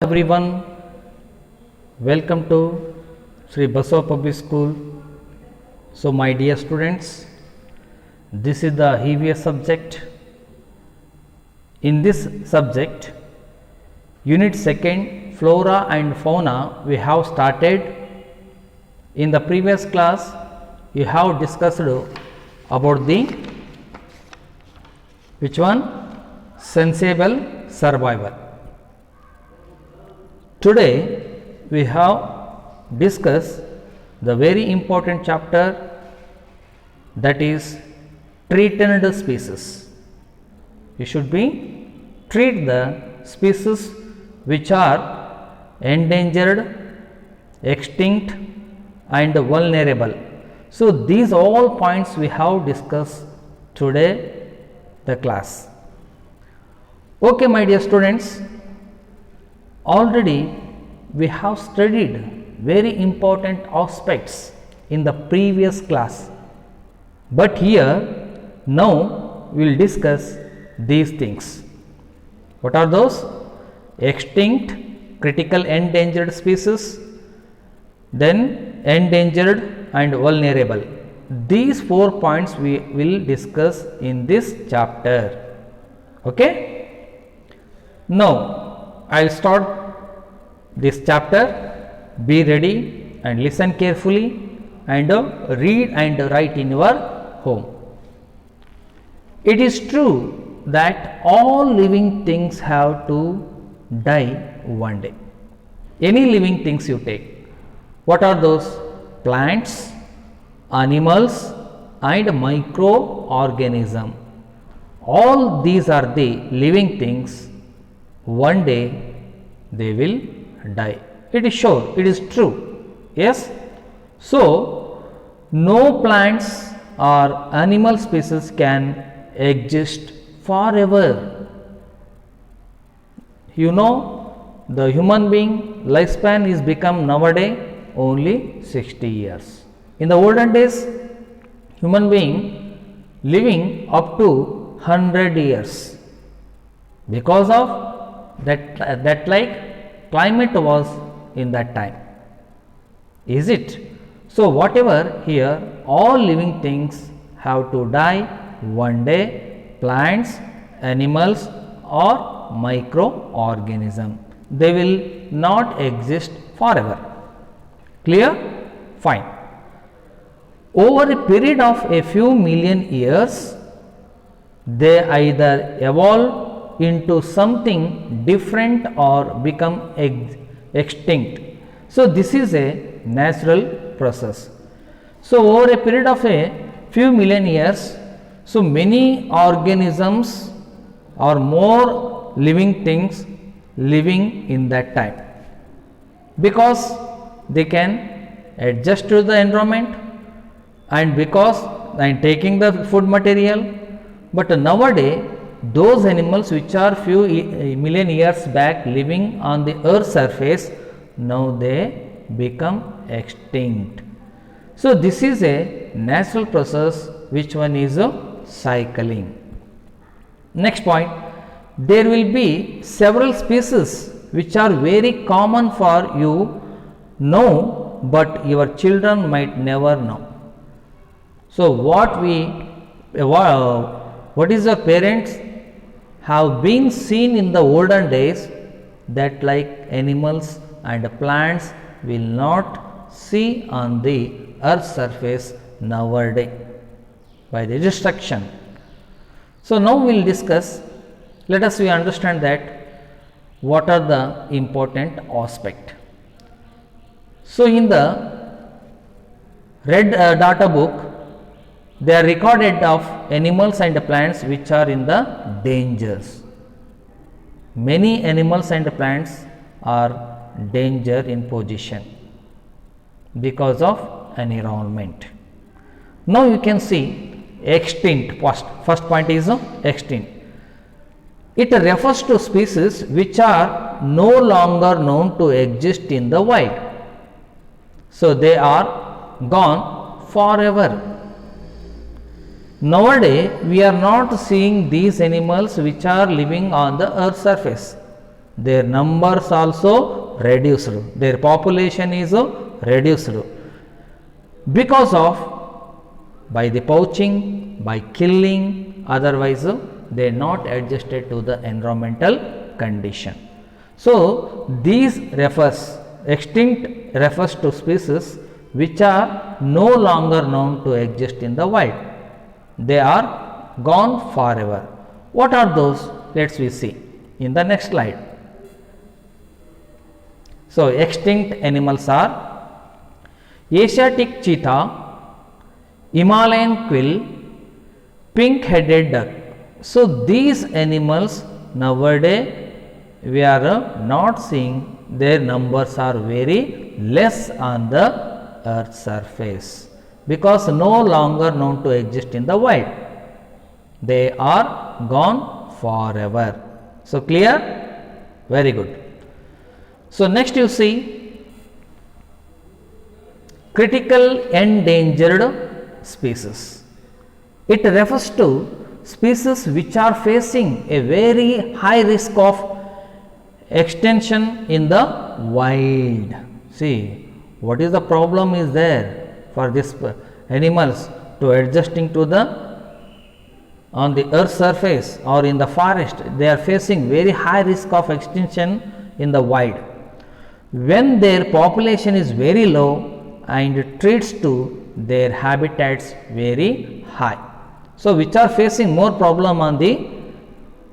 Everyone, welcome to Sri Basava Public School. So, my dear students, this is the EVS subject. In this subject, Unit 2nd, Flora and Fauna, we have started. In the previous class, you have discussed about the which one? Sensible survival. Today we have discussed the very important chapter, that is threatened species. You should be treat the species which are endangered, extinct and vulnerable. So, these all points we have discussed today the class. Okay, my dear students, already we have studied very important aspects in the previous class, but here now we will discuss these things. What are those? Extinct, critical endangered species, then endangered and vulnerable. These 4 points we will discuss in this chapter. Okay? Now I will start this chapter. Be ready and listen carefully and read and write in your home. It is true that all living things have to die one day. Any living things you take. What are those? Plants, animals and microorganism. All these are the living things. One day they will die. It is sure, it is true. Yes. So, no plants or animal species can exist forever. You know, the human being lifespan is become nowadays only 60 years. In the olden days, human being living up to 100 years. Because of that like climate was in that time. Is it? So, whatever here, all living things have to die one day, plants, animals or microorganism. They will not exist forever. Clear? Fine. Over a period of a few million years, they either evolve into something different or become extinct. So, this is a natural process. So, over a period of a few million years, so many organisms or more living things living in that time, because they can adjust to the environment and because and taking the food material. But nowadays, those animals which are few million years back living on the earth surface, now they become extinct. So, this is a natural process, which one is cycling. Next point, there will be several species which are very common for you know, but your children might never know. So, what is the parents have been seen in the olden days, that like animals and plants will not see on the earth surface nowadays by the destruction. So, now we will discuss, let us we understand that what are the important aspect. So, in the red data book, they are recorded of animals and plants which are in the dangers. Many animals and plants are danger in position because of environment. Now you can see extinct. First point is extinct. It refers to species which are no longer known to exist in the wild. So, they are gone forever. Nowadays, we are not seeing these animals which are living on the earth surface. their numbers also reduced, their population is reduced because of by the poaching, by killing, otherwise they not adjusted to the environmental condition. So these refers, extinct refers to species which are no longer known to exist in the wild. They are gone forever. What are those? Let's we see in the next slide. So extinct animals are Asiatic cheetah, Himalayan quail, pink-headed duck. So these animals nowadays we are not seeing, their numbers are very less on the earth's surface because no longer known to exist in the wild. They are gone forever. So clear? Very good. So next you see critical endangered species. It refers to species which are facing a very high risk of extinction in the wild. See, what is the problem is there for these animals to adjusting to the on the earth's surface or in the forest. They are facing very high risk of extinction in the wild when their population is very low and treats to their habitats very high. So which are facing more problem on the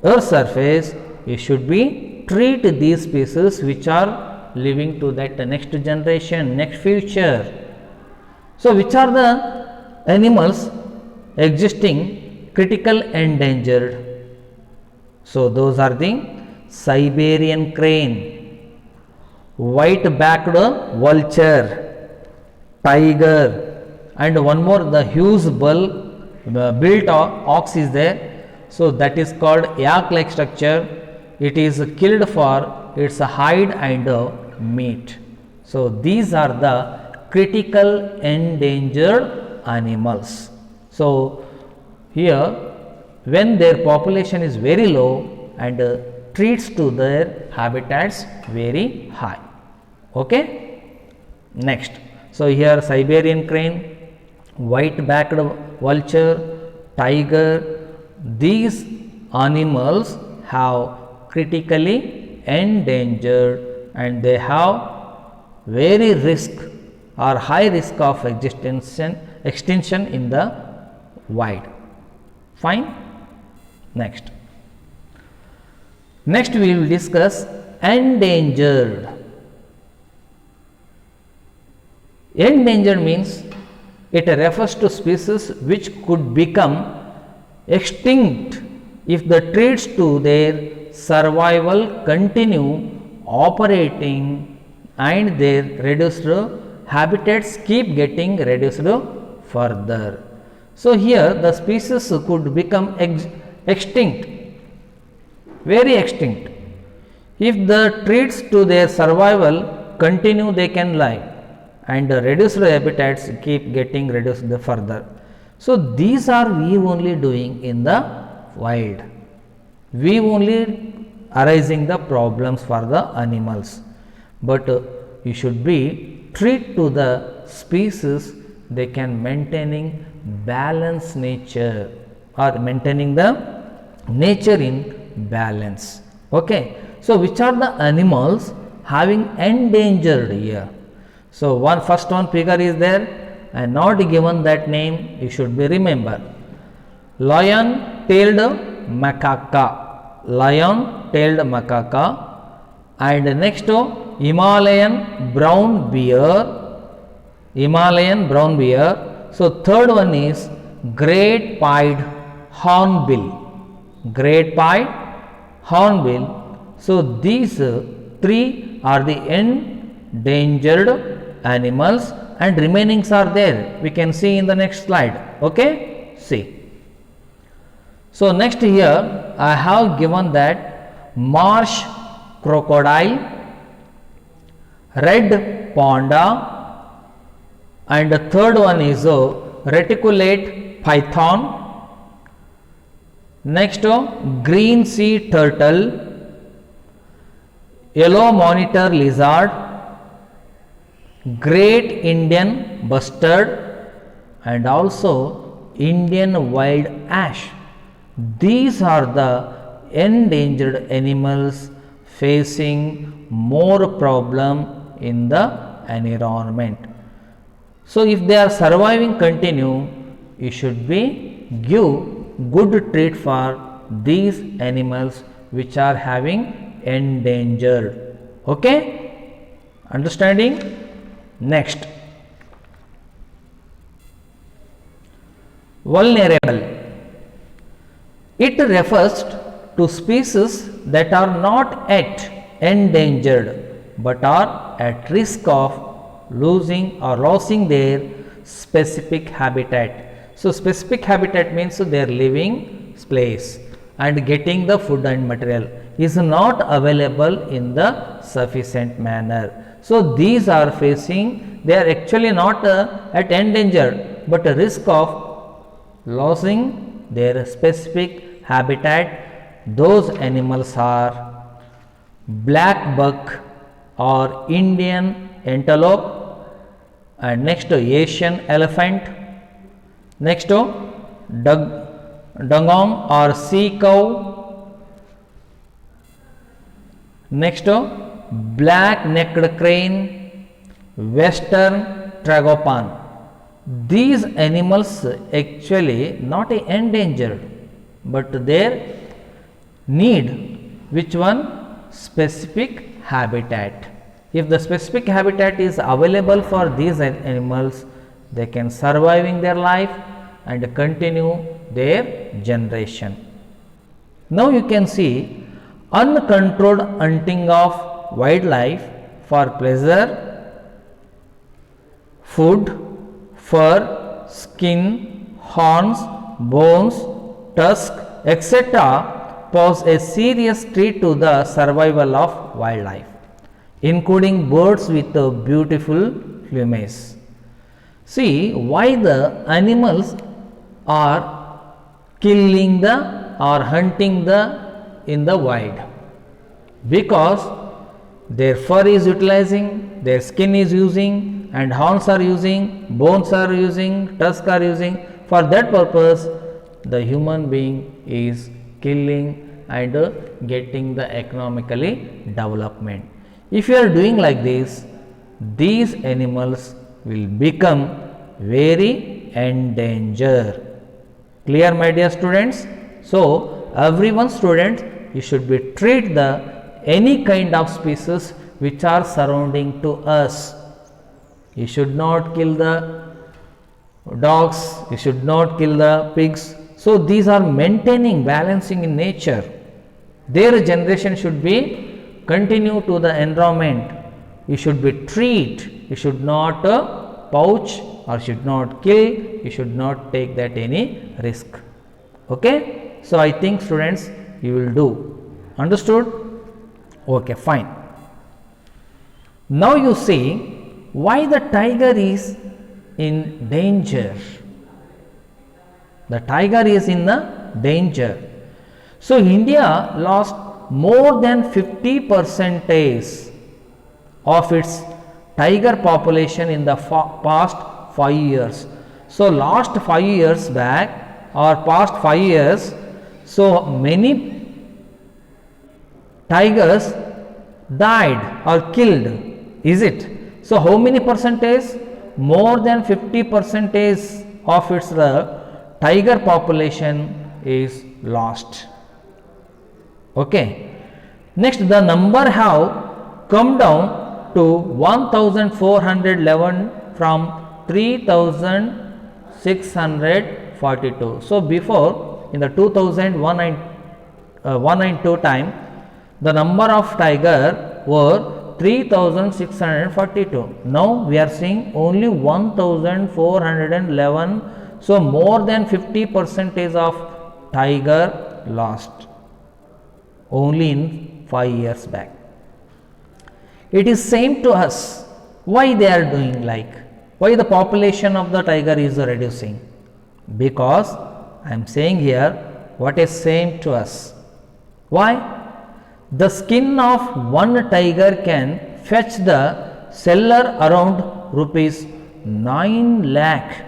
earth's surface, you should be treat these species which are living to that next generation, next future. So which are the animals existing critical endangered? So those are the Siberian crane, white-backed vulture, tiger, and one more the huge built ox is there. So that is called yak-like structure. It is killed for its hide and meat. So these are the critical endangered animals. So here when their population is very low and treats to their habitats very high. Okay. Next. So here Siberian crane, white-backed vulture, tiger, these animals have critically endangered and they have very risk or high risk of extinction in the wild. Fine. Next we will discuss endangered. Endangered means it refers to species which could become extinct if the threats to their survival continue operating and their reduced habitats keep getting reduced further. So here the species could become extinct, very extinct. If the threats to their survival continue, they can live and the reduced habitats keep getting reduced further. So these are we only doing in the wild. We only arising the problems for the animals, but you should be treat to the species they can maintaining balanced nature or maintaining the nature in balance. Okay. So which are the animals having endangered here? So first one figure is there and not given that name, you should be remember. Lion-tailed macaca, lion-tailed macaca, and next Himalayan brown bear, Himalayan brown bear. So third one is great-pied hornbill, great-pied hornbill. So these three are the endangered animals and remainings are there. We can see in the next slide. Okay, see. So next here I have given that marsh crocodile, red panda, and the third one is reticulate python. Next green sea turtle, yellow monitor lizard, great Indian bustard, and also Indian wild ash. These are the endangered animals facing more problem in the environment. So if they are surviving continue, you should be give good treat for these animals which are having endangered. Okay, understanding? Next, vulnerable. It refers to species that are not yet endangered but are at risk of losing their specific habitat. So specific habitat means their living place and getting the food and material is not available in the sufficient manner. So these are facing, they are actually not at endangered but a risk of losing their specific habitat. Those animals are black buck or Indian antelope, and next Asian elephant, next dugong or sea cow, next black necked crane, western tragopan. These animals actually not endangered but their need which one? Specific habitat. If the specific habitat is available for these animals, they can surviving their life and continue their generation. Now you can see uncontrolled hunting of wildlife for pleasure, food, fur, skin, horns, bones, tusk, etc. pose a serious threat to the survival of wildlife, including birds with a beautiful plumage. See why the animals are killing the or hunting the in the wild, because their fur is utilizing, their skin is using, and horns are using, bones are using, tusks are using. For that purpose, the human being is killing and getting the economically development. If you are doing like this, these animals will become very endangered. Clear, my dear students? So everyone student, you should be treat the any kind of species which are surrounding to us. You should not kill the dogs, you should not kill the pigs. So these are maintaining, balancing in nature. Their generation should be continue to the environment. You should be treat, you should not poach or should not kill, you should not take that any risk. Okay, so I think students you will do. Understood? Okay, fine. Now you see why the tiger is in danger. The tiger is in the danger. So India lost more than 50% of its tiger population in the past 5 years. So last 5 years back or past 5 years, so many tigers died or killed, is it? So how many percentage? More than 50% of its tiger population is lost. Okay. Next, the number have come down to 1411 from 3642. So before, in the 2001 and 2 time, the number of tiger were 3642. Now we are seeing only 1411. So more than 50% of tiger lost only in 5 years back. It is same to us. Why they are doing like? Why the population of the tiger is reducing? Because I am saying here what is same to us. Why? The skin of one tiger can fetch the seller around rupees 9 lakh.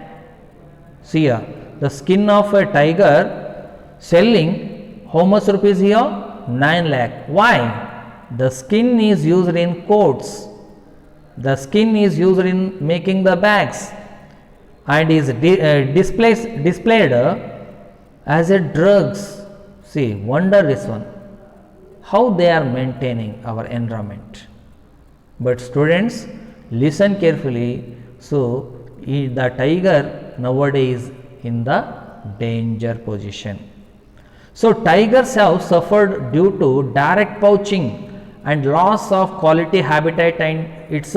See here, the skin of a tiger selling how much rupees here? 9 lakh. Why? The skin is used in coats. The skin is used in making the bags and is displayed as a drugs. See, wonder this one, how they are maintaining our environment. But students, listen carefully. So, the tiger nowadays in the danger position. So, tigers have suffered due to direct poaching and loss of quality habitat and its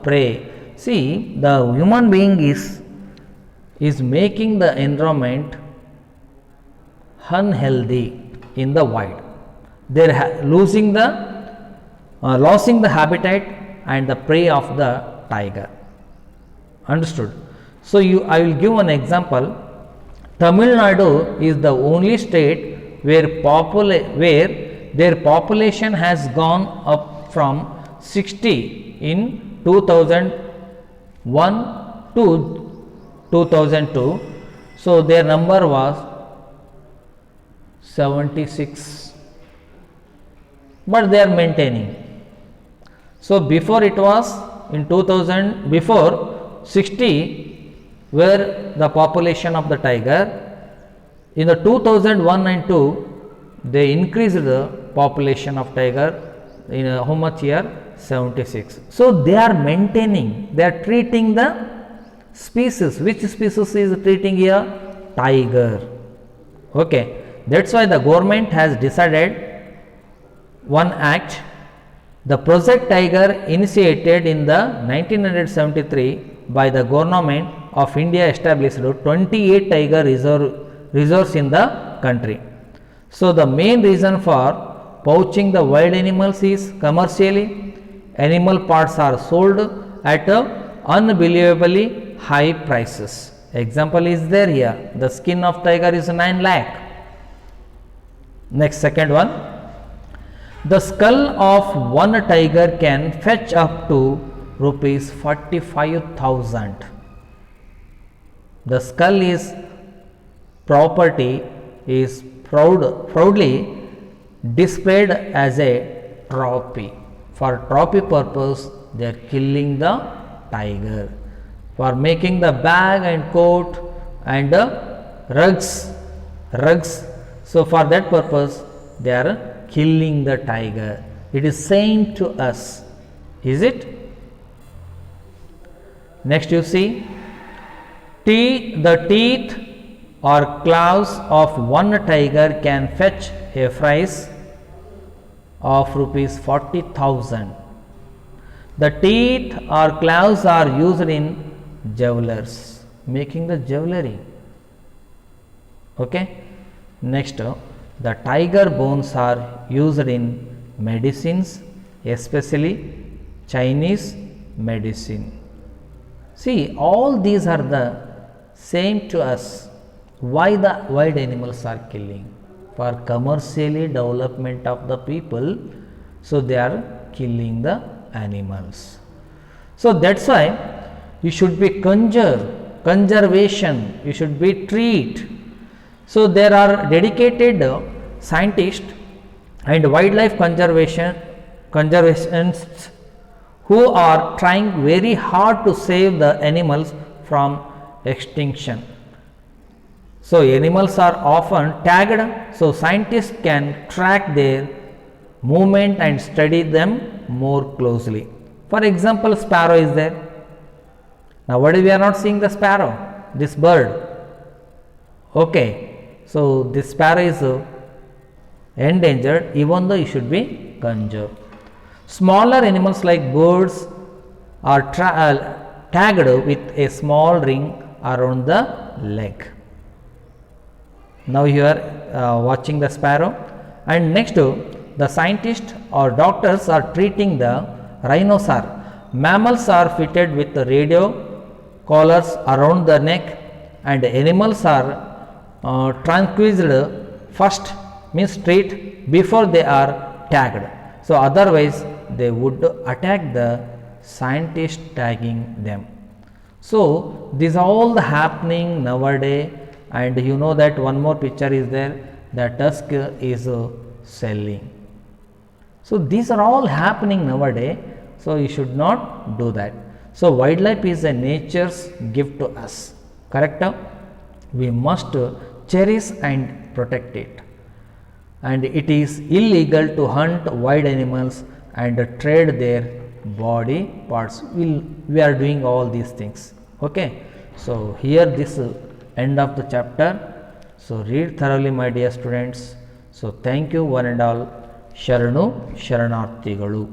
prey. See, the human being is making the environment unhealthy in the wild. They are losing the habitat and the prey of the tiger. Understood? So, I will give an example. Tamil Nadu is the only state where their population has gone up from 60 in 2001 to 2002. So, their number was 76, but they are maintaining. So, before it was in 2000, before 60 were the population of the tiger. In the 2001 and 2 they increased the population of tiger in how much year? 76. So, they are maintaining, they are treating the species. Which species is treating here? Tiger. Okay. That is why the government has decided one act. The Project Tiger, initiated in the 1973 by the government of India, established 28 tiger reserves in the country. So, the main reason for poaching the wild animals is commercially. Animal parts are sold at unbelievably high prices. Example is there here. The skin of tiger is 9 lakh. Next, second one. The skull of one tiger can fetch up to rupees 45,000. The skull is property is proudly displayed as a trophy. For trophy purpose, they are killing the tiger. For making the bag and coat and rugs. So, for that purpose, they are killing the tiger. It is saying to us, is it? Next, you see, the teeth or claws of one tiger can fetch a price of rupees 40,000. The teeth or claws are used in jewelers, making the jewelry. Okay. Next, the tiger bones are used in medicines, especially Chinese medicine. See, all these are the same to us. Why the wild animals are killing? For commercially development of the people, so they are killing the animals. So, that is why you should be conservation, you should be treat. So, there are dedicated scientists and wildlife conservationists who are trying very hard to save the animals from extinction. So, animals are often tagged, so scientists can track their movement and study them more closely. For example, sparrow is there. Nowadays we are not seeing the sparrow, this bird. Okay. So, this sparrow is endangered, even though it should be conserved. Smaller animals like birds are tagged with a small ring around the leg. Now, you are watching the sparrow, and next the scientists or doctors are treating the rhinoceros. Mammals are fitted with radio collars around the neck, and animals are tranquilized first, means treat before they are tagged. So otherwise they would attack the scientist tagging them. So these are all the happening nowadays, and you know that one more picture is there, the tusk is selling. So these are all happening nowadays, so you should not do that. So wildlife is a nature's gift to us, correct? We must cherish and protect it. And it is illegal to hunt wild animals and trade their body parts. We are doing all these things. Okay. So here this end of the chapter. So read thoroughly, my dear students. So thank you one and all. ಶರಣು ಶರಣಾರ್ಥಿಗಳು.